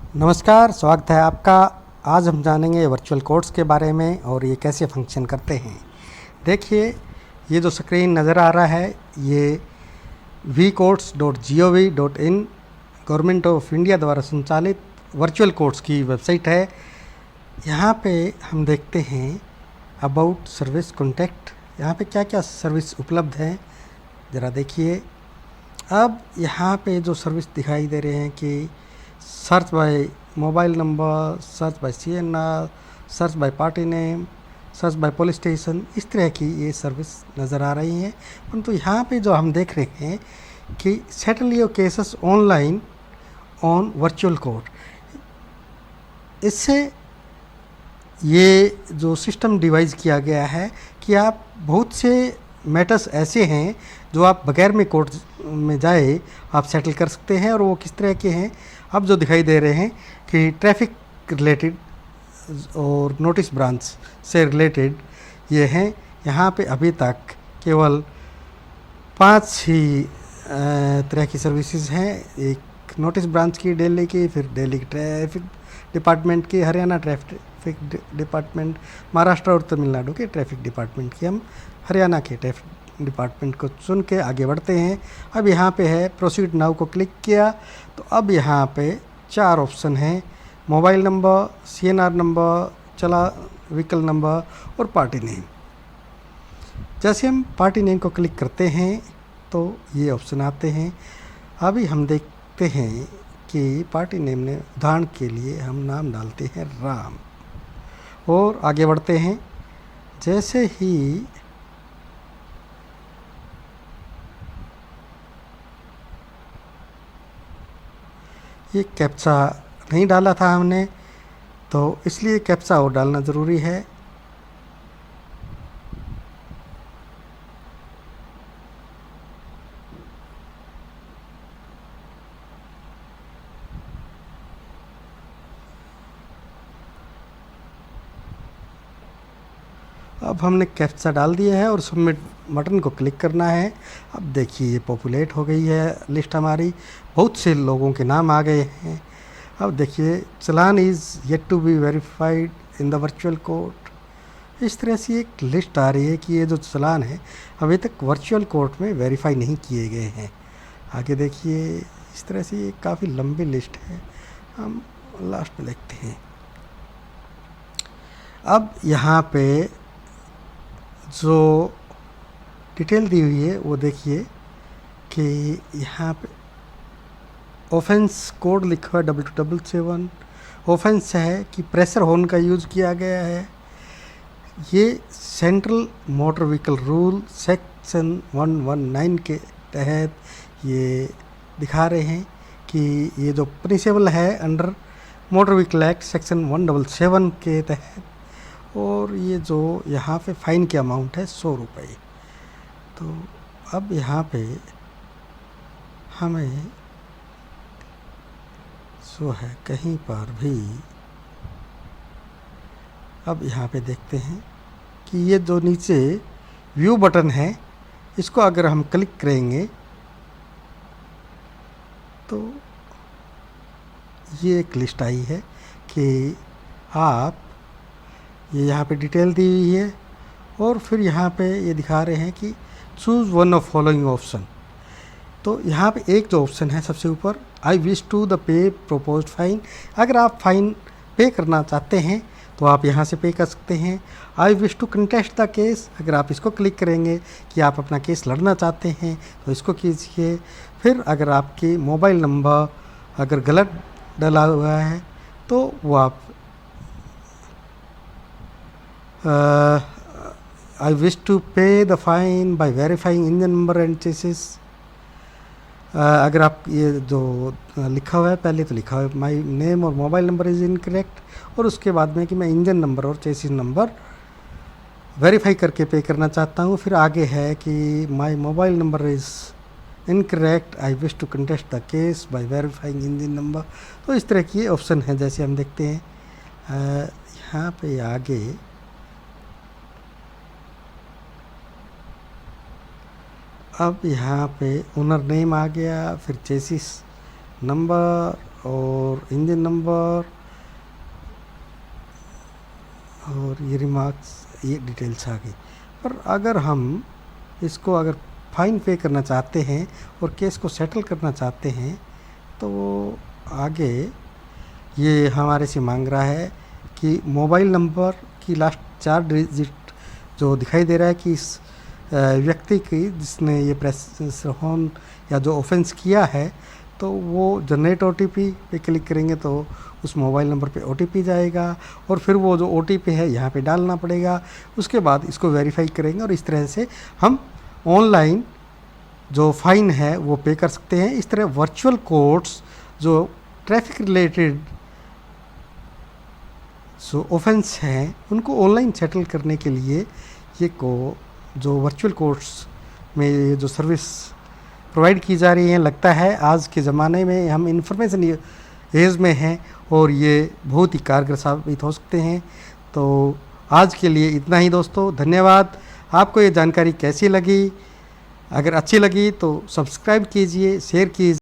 नमस्कार, स्वागत है आपका। आज हम जानेंगे वर्चुअल कोर्ट्स के बारे में और ये कैसे फंक्शन करते हैं। देखिए, ये जो स्क्रीन नज़र आ रहा है ये vcourts.gov.in गवर्नमेंट ऑफ इंडिया द्वारा संचालित वर्चुअल कोर्ट्स की वेबसाइट है। यहाँ पे हम देखते हैं अबाउट सर्विस कॉन्टैक्ट, यहाँ पे क्या क्या सर्विस उपलब्ध हैं ज़रा देखिए। अब यहाँ पे जो सर्विस दिखाई दे रहे हैं कि search by mobile number, search by CNR, search by party name, search by police station, इस तरह की ये सर्विस नज़र आ रही हैं। परंतु यहाँ पे जो हम देख रहे हैं कि settle your cases online on virtual court, इससे ये जो सिस्टम डिवाइस किया गया है कि आप बहुत से मैटर्स ऐसे हैं जो आप बगैर में कोर्ट में जाए आप सेटल कर सकते हैं। और वो किस तरह के हैं, अब जो दिखाई दे रहे हैं कि ट्रैफिक रिलेटेड और नोटिस ब्रांच से रिलेटेड ये हैं। यहाँ पे अभी तक केवल 5 ही तरह की सर्विसेज हैं। एक नोटिस ब्रांच की दिल्ली की, फिर दिल्ली की ट्रैफिक डिपार्टमेंट की, हरियाणा ट्रैफिक डिपार्टमेंट, महाराष्ट्र और तमिलनाडु के ट्रैफिक डिपार्टमेंट की। हम हरियाणा के ट्रैफिक डिपार्टमेंट को चुन के आगे बढ़ते हैं। अब यहाँ पे है प्रोसीड नाउ को क्लिक किया तो अब यहाँ पे 4 ऑप्शन हैं: मोबाइल नंबर, CNR नंबर, चला व्हीकल नंबर और पार्टी नेम। जैसे हम पार्टी नेम को क्लिक करते हैं तो ये ऑप्शन आते हैं। अभी हम देखते हैं कि पार्टी नेम ने उदाहरण के लिए हम नाम डालते हैं राम और आगे बढ़ते हैं। जैसे ही ये कैप्चा नहीं डाला था हमने, तो इसलिए कैप्चा और डालना ज़रूरी है। अब हमने कैप्चा डाल दिया है और सबमिट बटन को क्लिक करना है। अब देखिए ये पॉपुलेट हो गई है लिस्ट हमारी, बहुत से लोगों के नाम आ गए हैं। अब देखिए challan is yet to be verified in the virtual court. इस तरह से एक लिस्ट आ रही है कि ये जो चलान है अभी तक वर्चुअल कोर्ट में वेरीफाई नहीं किए गए हैं। आगे देखिए इस तरह से ये काफ़ी लंबी लिस्ट है, हम लास्ट में देखते हैं। अब यहाँ पे जो डिटेल दी हुई है वो देखिए कि यहाँ पे ऑफेंस कोड लिखा है 2277। ऑफेंस है कि प्रेशर हॉर्न का यूज़ किया गया है। ये central motor vehicle rule section 119 के तहत ये दिखा रहे हैं कि ये जो पनिशेबल है under motor vehicle act section 177 के तहत। और ये जो यहाँ पे फ़ाइन की अमाउंट है 100 रुपये। तो अब यहाँ पे हमें जो है कहीं पर भी, अब यहाँ पे देखते हैं कि ये जो नीचे व्यू बटन है इसको अगर हम क्लिक करेंगे तो ये एक लिस्ट आई है कि आप, ये यहाँ पे डिटेल दी हुई है और फिर यहाँ पे ये दिखा रहे हैं कि choose one of following option. तो यहाँ पे एक जो ऑप्शन है सबसे ऊपर, I wish to the pay proposed fine. अगर आप फाइन पे करना चाहते हैं तो आप यहाँ से पे कर सकते हैं। I wish to contest the case, अगर आप इसको क्लिक करेंगे कि आप अपना केस लड़ना चाहते हैं तो इसको कीजिए। फिर अगर आपकी मोबाइल नंबर अगर गलत डला हुआ है तो वो आप I wish to pay the fine by verifying engine number and chassis। अगर आप ये जो लिखा हुआ है, पहले तो लिखा हुआ है माई नेम और मोबाइल नंबर इज़ इनकरेक्ट, और उसके बाद में कि मैं इंजन नंबर और चेसिस नंबर वेरीफाई करके पे करना चाहता हूँ। फिर आगे है कि my mobile number is incorrect, I wish to contest the case by verifying engine number. तो इस तरह की ऑप्शन है जैसे हम देखते हैं। यहाँ पे आगे अब यहाँ पे ओनर नेम आ गया, फिर चेसिस नंबर और और इंजन नंबर और ये रिमार्क्स, ये डिटेल्स आ गई। पर अगर हम इसको अगर फाइन पे करना चाहते हैं और केस को सेटल करना चाहते हैं तो आगे ये हमारे से मांग रहा है कि मोबाइल नंबर की लास्ट 4 डिजिट जो दिखाई दे रहा है कि इस व्यक्ति की जिसने ये प्रेस हॉर्न या जो ऑफेंस किया है, तो वो जनरेट ओटीपी पे क्लिक करेंगे तो उस मोबाइल नंबर पे ओटीपी जाएगा और फिर वो जो ओटीपी है यहाँ पे डालना पड़ेगा। उसके बाद इसको वेरीफाई करेंगे और इस तरह से हम ऑनलाइन जो फ़ाइन है वो पे कर सकते हैं। इस तरह वर्चुअल कोर्ट्स जो ट्रैफिक रिलेटेड जो ऑफेंस हैं उनको ऑनलाइन सेटल करने के लिए ये जो वर्चुअल कोर्ट्स में ये जो सर्विस प्रोवाइड की जा रही है, लगता है आज के ज़माने में हम इंफॉर्मेशन एज में हैं और ये बहुत ही कारगर साबित हो सकते हैं। तो आज के लिए इतना ही दोस्तों, धन्यवाद। आपको ये जानकारी कैसी लगी? अगर अच्छी लगी तो सब्सक्राइब कीजिए, शेयर कीजिए।